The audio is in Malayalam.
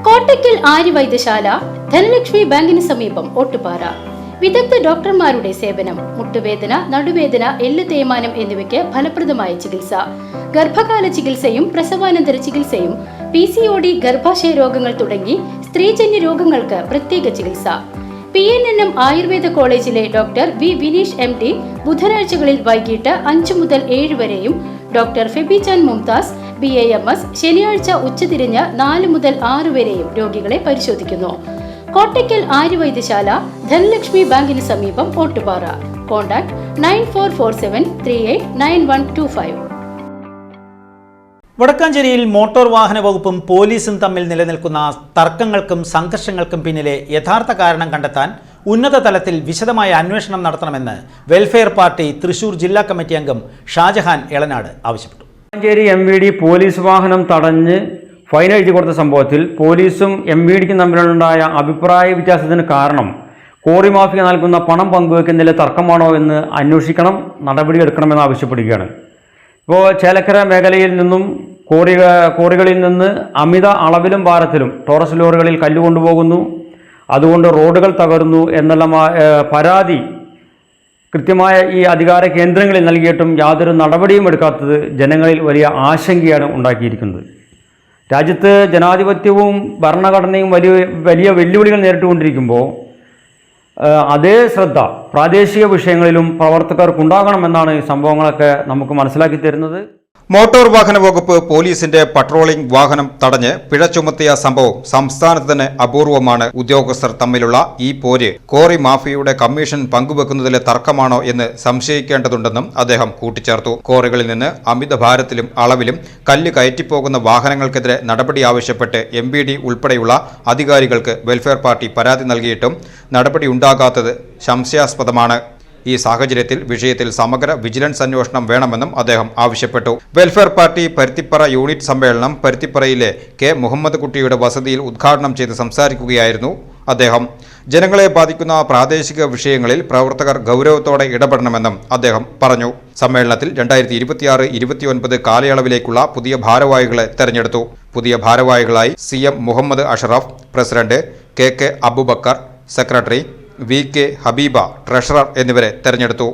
കോട്ടയ്ക്കൽ ആര്യവൈദ്യശാല, ധനലക്ഷ്മി ബാങ്കിന് സമീപം ഓട്ടുപാറ. വിദഗ്ധ ഡോക്ടർമാരുടെ സേവനം. മുട്ടുവേദന, നടുവേദന, എല്ല് തേയ്മാനം എന്നിവയ്ക്ക് ഫലപ്രദമായ ചികിത്സ. ഗർഭകാല ചികിത്സയും പ്രസവാനന്തര ചികിത്സയും, PCOD, ഗർഭാശയ രോഗങ്ങൾ തുടങ്ങി സ്ത്രീജന്യ രോഗങ്ങൾക്ക് പ്രത്യേക ചികിത്സ. PNNM ആയുർവേദ കോളേജിലെ ഡോക്ടർ V. വിനീഷ് MD ബുധനാഴ്ചകളിൽ വൈകിട്ട് 5 മുതൽ 7 വരെയും, ഡോക്ടർ ഫെബിജാൻ മുംതാസ് BAMS ശനിയാഴ്ച ഉച്ചതിരിഞ്ഞ് 4 മുതൽ 6 വരെയും രോഗികളെ പരിശോധിക്കുന്നു. കോട്ടയ്ക്കൽ ആര്യവൈദ്യശാല, ധനലക്ഷ്മി ബാങ്കിന് സമീപം ഓട്ടുപാറ. കോൺടാക്ട് 9447389125. വടക്കാഞ്ചേരിയിൽ മോട്ടോർ വാഹന വകുപ്പും പോലീസും തമ്മിൽ നിലനിൽക്കുന്ന തർക്കങ്ങൾക്കും സംഘർഷങ്ങൾക്കും പിന്നിലെ യഥാർത്ഥ കാരണം കണ്ടെത്താൻ ഉന്നത തലത്തിൽ വിശദമായ അന്വേഷണം നടത്തണമെന്ന് വെൽഫെയർ പാർട്ടി തൃശൂർ ജില്ലാ കമ്മിറ്റി അംഗം ഷാജഹാൻ എളനാട് ആവശ്യപ്പെട്ടു. വടക്കാഞ്ചേരി MVD പോലീസ് വാഹനം തടഞ്ഞ് ഫൈൻ എഴുതി കൊടുത്ത സംഭവത്തിൽ പോലീസും MVDക്കും തമ്മിലുണ്ടായ അഭിപ്രായ വ്യത്യാസത്തിന് കാരണം കോറി മാഫിയ നൽകുന്ന പണം പങ്കുവെക്കുന്നതിലെ തർക്കമാണോ എന്ന് അന്വേഷിക്കണം, നടപടിയെടുക്കണമെന്ന് ആവശ്യപ്പെടുകയാണ്. ഇപ്പോൾ ചേലക്കര മേഖലയിൽ നിന്നും കോറികളിൽ നിന്ന് അമിത അളവിലും ഭാരത്തിലും ടോറസ് ലോറികളിൽ കല്ല് കൊണ്ടുപോകുന്നു, അതുകൊണ്ട് റോഡുകൾ തകർന്നു എന്നുള്ള പരാതി കൃത്യമായ ഈ അധികാര കേന്ദ്രങ്ങളിൽ നൽകിയിട്ടും യാതൊരു നടപടിയും എടുക്കാത്തത് ജനങ്ങളിൽ വലിയ ആശങ്കയാണ് ഉണ്ടാക്കിയിരിക്കുന്നത്. രാജ്യത്ത് ജനാധിപത്യവും ഭരണഘടനയും വലിയ വെല്ലുവിളികൾ നേരിട്ടുകൊണ്ടിരിക്കുമ്പോൾ അതേ ശ്രദ്ധ പ്രാദേശിക വിഷയങ്ങളിലും പ്രവർത്തകർക്കുണ്ടാകണമെന്നാണ് ഈ സംഭവങ്ങളൊക്കെ നമുക്ക് മനസ്സിലാക്കി തരുന്നത്. മോട്ടോർ വാഹന വകുപ്പ് പോലീസിന്റെ പട്രോളിംഗ് വാഹനം തടഞ്ഞ് പിഴ ചുമത്തിയ സംഭവം സംസ്ഥാനത്ത് തന്നെ അപൂർവമാണ്. ഉദ്യോഗസ്ഥർ തമ്മിലുള്ള ഈ പോര് കോറി മാഫിയയുടെ കമ്മീഷൻ പങ്കുവെക്കുന്നതിലെ തർക്കമാണോ എന്ന് സംശയിക്കേണ്ടതുണ്ടെന്നും അദ്ദേഹം കൂട്ടിച്ചേർത്തു. കോറികളിൽ നിന്ന് അമിത ഭാരത്തിലും അളവിലും കല്ല് കയറ്റിപ്പോകുന്ന വാഹനങ്ങൾക്കെതിരെ നടപടി ആവശ്യപ്പെട്ട് MVD ഉൾപ്പെടെയുള്ള അധികാരികൾക്ക് വെൽഫെയർ പാർട്ടി പരാതി നൽകിയിട്ടും നടപടി ഉണ്ടാകാത്തത് സംശയാസ്പദമാണ്. ഈ സാഹചര്യത്തിൽ വിഷയത്തിൽ സമഗ്ര വിജിലൻസ് അന്വേഷണം വേണമെന്നും അദ്ദേഹം ആവശ്യപ്പെട്ടു. വെൽഫെയർ പാർട്ടി പരുത്തിപ്പറ യൂണിറ്റ് സമ്മേളനം പരുത്തിപ്പറയിലെ K. മുഹമ്മദ് കുട്ടിയുടെ വസതിയിൽ ഉദ്ഘാടനം ചെയ്ത് സംസാരിക്കുകയായിരുന്നു അദ്ദേഹം. ജനങ്ങളെ ബാധിക്കുന്ന പ്രാദേശിക വിഷയങ്ങളിൽ പ്രവർത്തകർ ഗൗരവത്തോടെ ഇടപെടണമെന്നും അദ്ദേഹം പറഞ്ഞു. സമ്മേളനത്തിൽ 2026-29 കാലയളവിലേക്കുള്ള പുതിയ ഭാരവാഹികളെ തെരഞ്ഞെടുത്തു. പുതിയ ഭാരവാഹികളായി CM Muhammad Ashraf, president KK Abubakar, secretary VK Habeeba, treasurer എന്നിവരെ തെരഞ്ഞെടുത്തു.